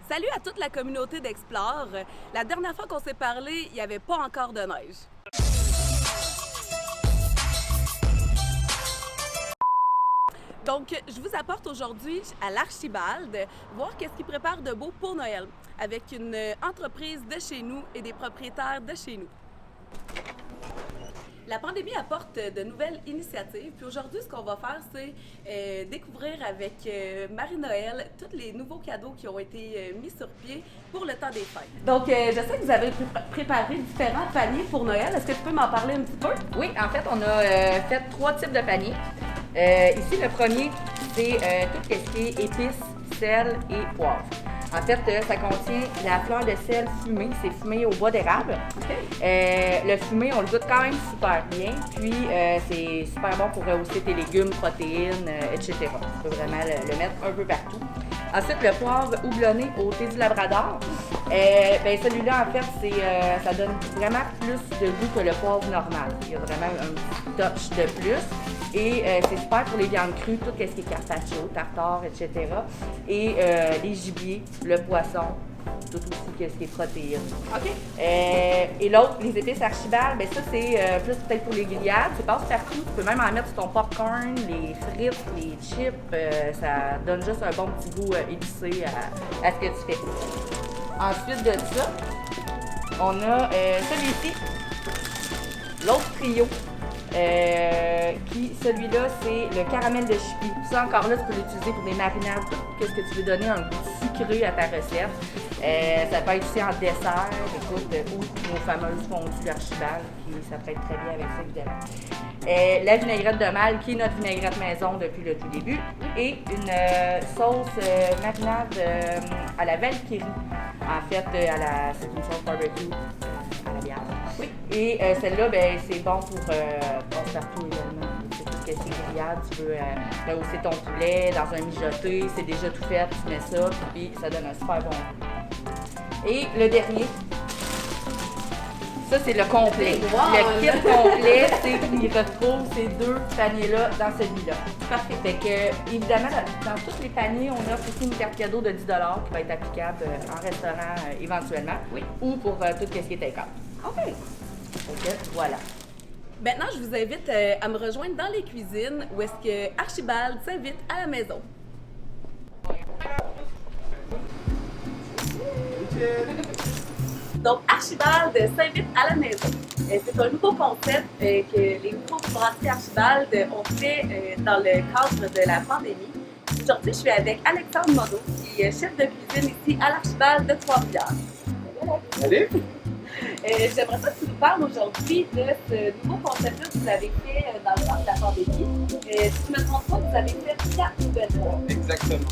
Salut à toute la communauté d'Explore. La dernière fois qu'on s'est parlé, il n'y avait pas encore de neige. Donc, je vous apporte aujourd'hui à l'Archibald voir qu'est-ce qu'ils préparent de beau pour Noël avec une entreprise de chez nous et des propriétaires de chez nous. La pandémie apporte de nouvelles initiatives. Puis aujourd'hui, ce qu'on va faire, c'est découvrir avec Marie-Noël tous les nouveaux cadeaux qui ont été mis sur pied pour le temps des fêtes. Donc, je sais que vous avez préparé différents paniers pour Noël. Est-ce que tu peux m'en parler un petit peu? Oui, en fait, on a fait 3 types de paniers. Ici, le premier, c'est tout ce qui est épices, sel et poivre. En fait, ça contient la fleur de sel fumée. C'est fumé au bois d'érable. Okay. Le fumé, on le goûte quand même super bien. Puis, c'est super bon pour rehausser tes légumes, protéines, etc. Tu peux vraiment le mettre un peu partout. Ensuite, le poivre houblonné au thé du Labrador. Celui-là, en fait, ça donne vraiment plus de goût que le poivre normal. Il y a vraiment un petit touch de plus. Et c'est super pour les viandes crues, tout ce qui est carpaccio, tartare, etc. Et les gibiers, le poisson, tout aussi ce qui est protéines. OK. Et l'autre, les épices Archibald, ça c'est plus peut-être pour les grillades. Tu passes partout, tu peux même en mettre sur ton popcorn, les frites, les chips. Ça donne juste un bon petit goût épicé à ce que tu fais. Ensuite de ça, on a celui-ci, l'autre trio. Celui-là, c'est le caramel de chipie. Ça, encore là, tu peux l'utiliser pour des marinades, tout ce que tu veux donner un goût sucré à ta recette. Ça peut être aussi en dessert, écoute, ou nos fameuses fondues Archibald, ça peut être très bien avec ça, évidemment. La vinaigrette de Malle, qui est notre vinaigrette maison depuis le tout début, et une sauce marinade à la Valkyrie. En fait, c'est une sauce barbecue à la bière. Oui. Et celle-là, c'est bon pour passe-partout également. C'est tout ce que c'est grillade. Tu veux rehausser ton poulet dans un mijoté, c'est déjà tout fait, tu mets ça, puis ça donne un super bon goût. Et le dernier, ça c'est le complet. Wow. Le kit complet, c'est qu'il retrouve ces 2 paniers-là dans celui-là. Parfait. Fait que, évidemment, dans tous les paniers, on offre aussi une carte cadeau de 10 $ qui va être applicable en restaurant éventuellement. Oui. Ou pour tout ce qui est take-out. OK. OK, voilà. Maintenant, je vous invite à me rejoindre dans les cuisines où est-ce que Archibald s'invite à la maison. Donc, Archibald s'invite à la maison. C'est un nouveau concept que les microbrasseries Archibald ont fait dans le cadre de la pandémie. Aujourd'hui, je suis avec Alexandre Monod, qui est chef de cuisine ici à l'Archibald de Trois-Rivières. Salut! J'aimerais ça que tu nous parles aujourd'hui de ce nouveau concept-là que vous avez fait dans le cadre de la pandémie. Si je ne me trompe pas, vous avez fait 4 nouvelles fois. Exactement.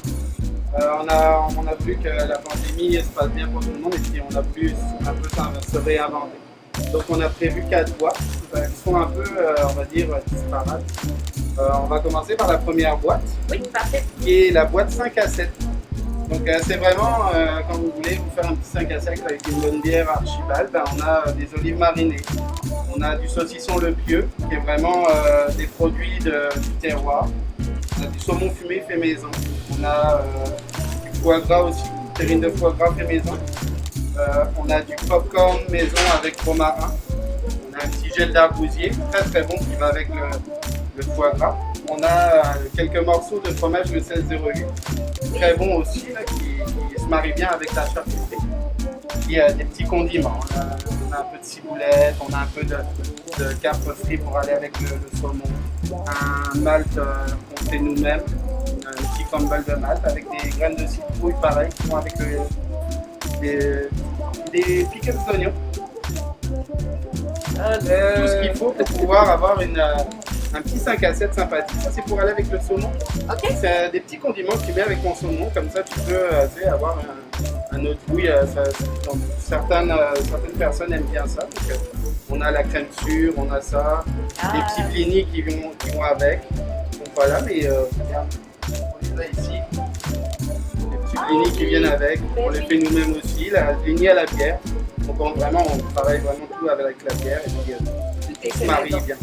On a vu que la pandémie se passe bien pour tout le monde et puis on a pu un peu se réinventer. Donc on a prévu 4 boîtes qui sont un peu, on va dire, disparates. On va commencer par la première boîte, Oui, parfait. qui est la boîte 5 à 7. Donc c'est vraiment, quand vous voulez vous faire un petit 5 à 7 avec une bonne bière Archibald, on a des olives marinées, on a du saucisson Le Pieux, qui est vraiment des produits du terroir, on a du saumon fumé fait maison, on a du foie gras aussi, une terrine de foie gras fait maison, on a du popcorn maison avec romarin, on a un petit gel d'arbousier, très très bon qui va avec le foie gras. On a quelques morceaux de fromage le 1608, très bon aussi, là, qui se marie bien avec la charcuterie. Il y a des petits condiments, on a un peu de ciboulette, on a un peu de capre frit pour aller avec le saumon, un malt qu'on fait nous-mêmes, un petit crumble de malt avec des graines de citrouille pareil qui vont avec des pickles d'oignons. Tout ce qu'il faut pour pouvoir avoir un petit 5 à 7 sympathique. Ça, c'est pour aller avec le saumon. OK. C'est des petits condiments que tu mets avec ton saumon. Comme ça, tu peux avoir un autre goût. Certaines personnes aiment bien ça. Donc, on a la crème sûre, on a ça. Les petits blinis qui vont avec. Donc voilà, mais regarde, on les a ici. Les petits blinis qui viennent avec. On les fait nous-mêmes aussi. La blini à la bière. Donc on travaille vraiment tout avec la bière. Et puis, Et se marie bien.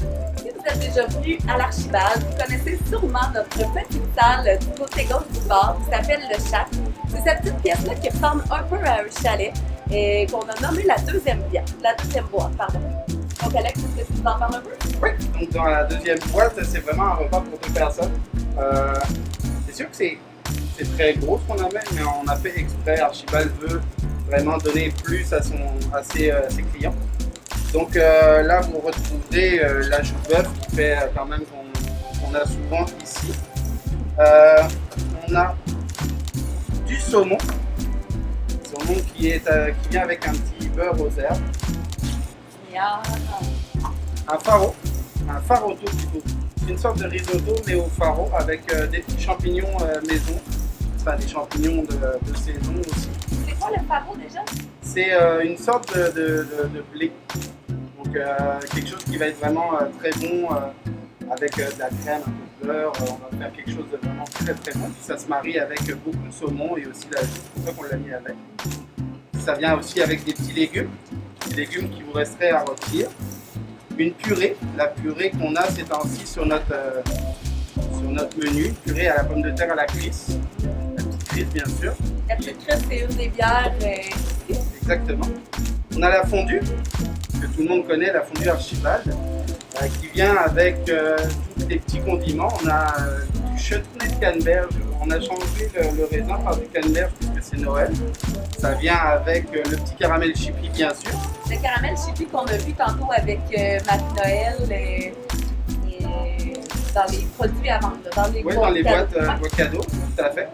vous êtes déjà venu à l'Archibald, vous connaissez sûrement notre petite salle du côté gauche du bar qui s'appelle le Shack. C'est cette petite pièce-là qui ressemble un peu à un chalet et qu'on a nommé la deuxième boîte. Donc Alex, est-ce que tu nous en parles un peu? Oui, donc dans la deuxième boîte, c'est vraiment un repas pour 2 personnes. C'est sûr que c'est très gros ce qu'on amène, mais on a fait exprès. Archibald veut vraiment donner plus à ses clients. Donc là, vous retrouverez la joue-bœuf qui fait quand même qu'on a souvent ici. On a du saumon qui vient avec un petit beurre aux herbes. Yeah. Un farotto plutôt. C'est une sorte de risotto mais au faro avec des petits champignons maison, enfin des champignons de saison aussi. C'est quoi le faro déjà? C'est une sorte de blé. Donc quelque chose qui va être vraiment très bon avec de la crème, un peu de beurre. On va faire quelque chose de vraiment très très bon. Puis ça se marie avec beaucoup de saumon et aussi la joue. C'est pour ça qu'on l'a mis avec. Ça vient aussi avec des petits légumes qui vous resteraient à rôtir. Une purée. La purée qu'on a ces temps-ci sur notre menu. Une purée à la pomme de terre à la crisse. La petite crisse bien sûr. La petite crisse, c'est une des bières. Exactement. On a la fondue, que tout le monde connaît, la fondue Archibald, qui vient avec tous les petits condiments. On a du chutney de canneberge. On a changé le raisin par du canneberge puisque c'est Noël. Ça vient avec le petit caramel chippy bien sûr. Le caramel chippy qu'on a vu tantôt avec Marie-Noël dans les produits à vendre, dans les boîtes cadeaux, tout à fait.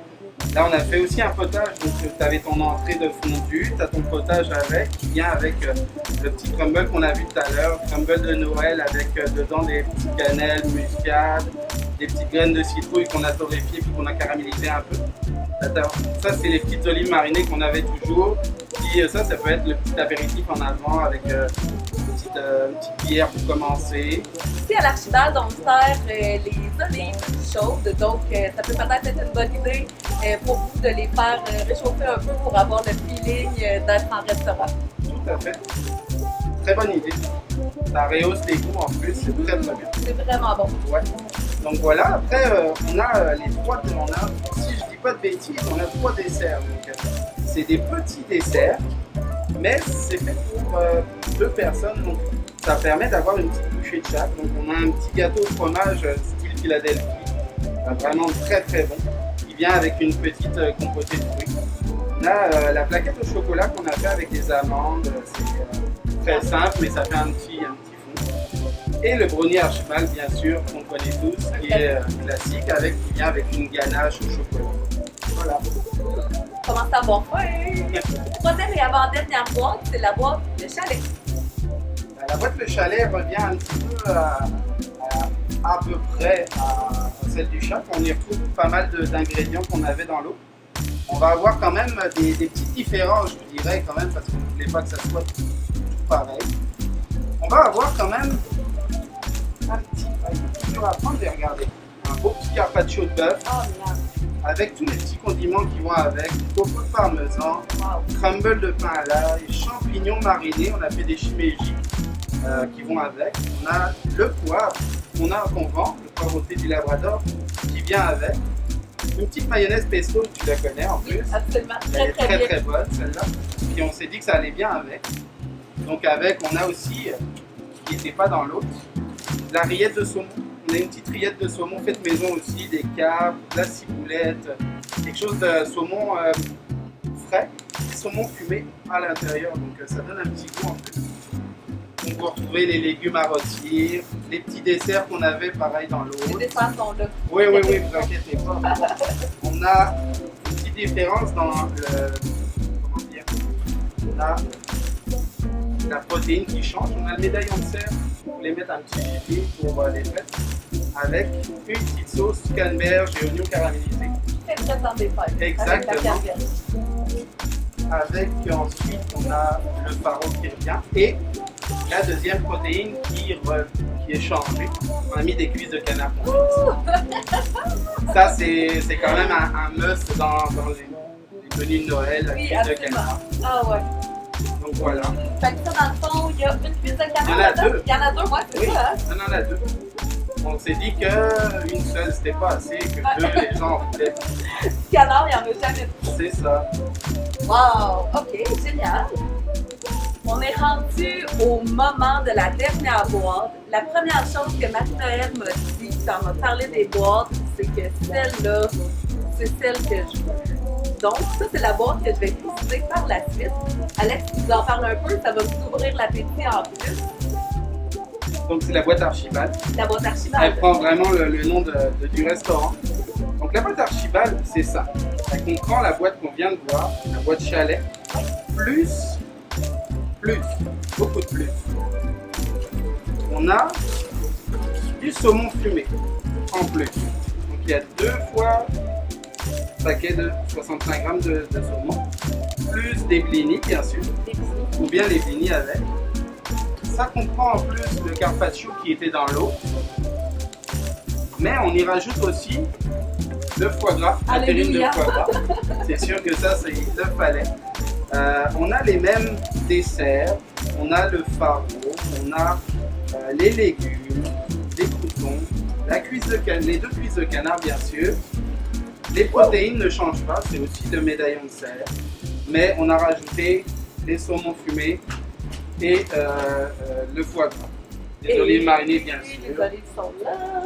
Là, on a fait aussi un potage, donc tu avais ton entrée de fondue, tu as ton potage avec, qui vient avec le petit crumble qu'on a vu tout à l'heure, crumble de Noël avec dedans des petites cannelles, muscade, des petites graines de citrouille qu'on a torréfiées puis qu'on a caramélisées un peu. Ça, c'est les petites olives marinées qu'on avait toujours. Puis ça peut être le petit apéritif en avant avec une petite bière pour commencer. Ici à l'Archibald, on sert les olives chaudes, donc ça peut peut-être être une bonne idée pour vous de les faire réchauffer un peu pour avoir le feeling d'être en restaurant. Tout à fait. Très bonne idée. Ça rehausse les goûts en plus, c'est très très bien. C'est vraiment bon. Ouais. Donc voilà, après on a les 3, si je dis pas de bêtises, on a 3 desserts. C'est des petits desserts, mais c'est fait pour 2 personnes, donc ça permet d'avoir une petite bouchée de chaque. Donc on a un petit gâteau au fromage style Philadelphie, vraiment très très bon, qui vient avec une petite compotée de fruits. On a la plaquette au chocolat qu'on a fait avec des amandes, c'est très simple mais ça fait un petit fond. Et le brownie Archibald bien sûr, qu'on connaît tous, qui est classique, qui vient avec une ganache au chocolat. Voilà. Commence à avoir faim. Troisième et avant-dernière boîte, c'est la boîte Le Chalet. La boîte Le Chalet revient un petit peu à peu près à celle du Shack. On y retrouve pas mal d'ingrédients qu'on avait dans l'eau. On va avoir quand même des petites différences, je vous dirais quand même, parce qu'on ne voulait pas que ça soit tout pareil. On va avoir quand même un petit dur à prendre et regarder. Un beau petit carpaccio de bœuf. Oh, avec tous les petits condiments qui vont avec, coco de parmesan, crumble de pain à l'ail, champignons marinés, on a fait des shimeji qui vont avec. On a le poivre qu'on vend, le poivre rôti du Labrador, qui vient avec. Une petite mayonnaise pesto, tu la connais en plus. Absolument, Elle est très bonne celle-là. Puis on s'est dit que ça allait bien avec. Donc avec, on a aussi, qui n'était pas dans l'autre, la rillette de saumon. On a une petite rillette de saumon faite maison aussi, des capres, de la ciboulette, quelque chose de saumon frais, saumon fumé à l'intérieur, donc ça donne un petit goût en plus. Donc vous retrouvez les légumes à rôtir, les petits desserts qu'on avait pareil dans l'autre. Les desserts sont là. Oui, vous inquiétez pas. On a une petite différence dans comment dire, on a la protéine qui change, on a le médaillon de cerf, pour les mettre un petit gibier pour les fêtes, avec une petite sauce canneberge et oignons caramélisés. C'est très dans des fêtes. Exactement. Avec ensuite on a le faro qui revient et la deuxième protéine qui est changée. On a mis des cuisses de canard. Ça c'est quand même un must dans les menus de Noël, la cuisse de canard. Ah ouais. Donc voilà. Fait que ça, dans le fond, il y a une cuisse de canard. Il y en a 2. Il y en a 2, moi, c'est ça. Hein? On en a 2. On s'est dit qu'une seule, c'était pas assez, que deux, les gens en voulaient. Canard, il n'y en a jamais. C'est ça. Wow! OK, génial. On est rendu au moment de la dernière boîte. La première chose que Marie-Noël m'a dit quand on m'a parlé des boîtes, c'est que celle-là, c'est celle que je veux. Donc, ça, c'est la boîte que je vais utiliser par la suite. Alex, tu nous en parles un peu, ça va vous ouvrir l'appétit en plus. Donc c'est la boîte Archibald. La boîte Archibald. Elle prend vraiment le nom du restaurant. Donc la boîte Archibald, c'est ça. Elle comprend la boîte qu'on vient de voir, la boîte chalet, plus, beaucoup de plus. On a du saumon fumé en plus. Donc il y a 2 fois paquet de 65 grammes de saumon, plus des blinis bien sûr, ou bien les blinis avec. Ça comprend en plus le carpaccio qui était dans l'eau, mais on y rajoute aussi le foie gras, la terrine de foie gras. C'est sûr que ça, il le fallait. On a les mêmes desserts, on a le faro, on a les légumes, les croutons, les 2 cuisses de canard bien sûr. Les protéines ne changent pas, c'est aussi le médaillon de serre, mais on a rajouté les saumons fumés et le foie gras. Les olives marinées bien sûr. Les olives sont là.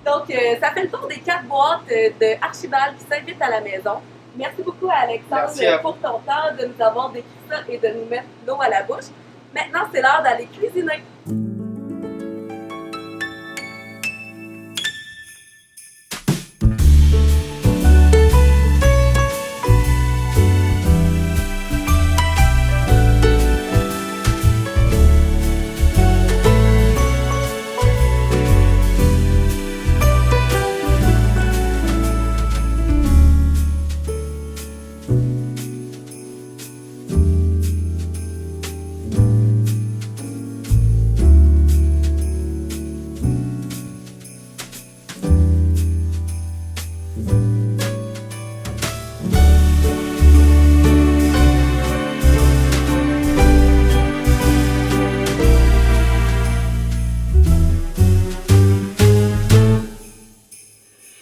Donc, ça fait le tour des 4 boîtes de Archibald qui s'invitent à la maison. Merci beaucoup à Alexandre pour ton temps, de nous avoir décrit ça et de nous mettre l'eau à la bouche. Maintenant, c'est l'heure d'aller cuisiner.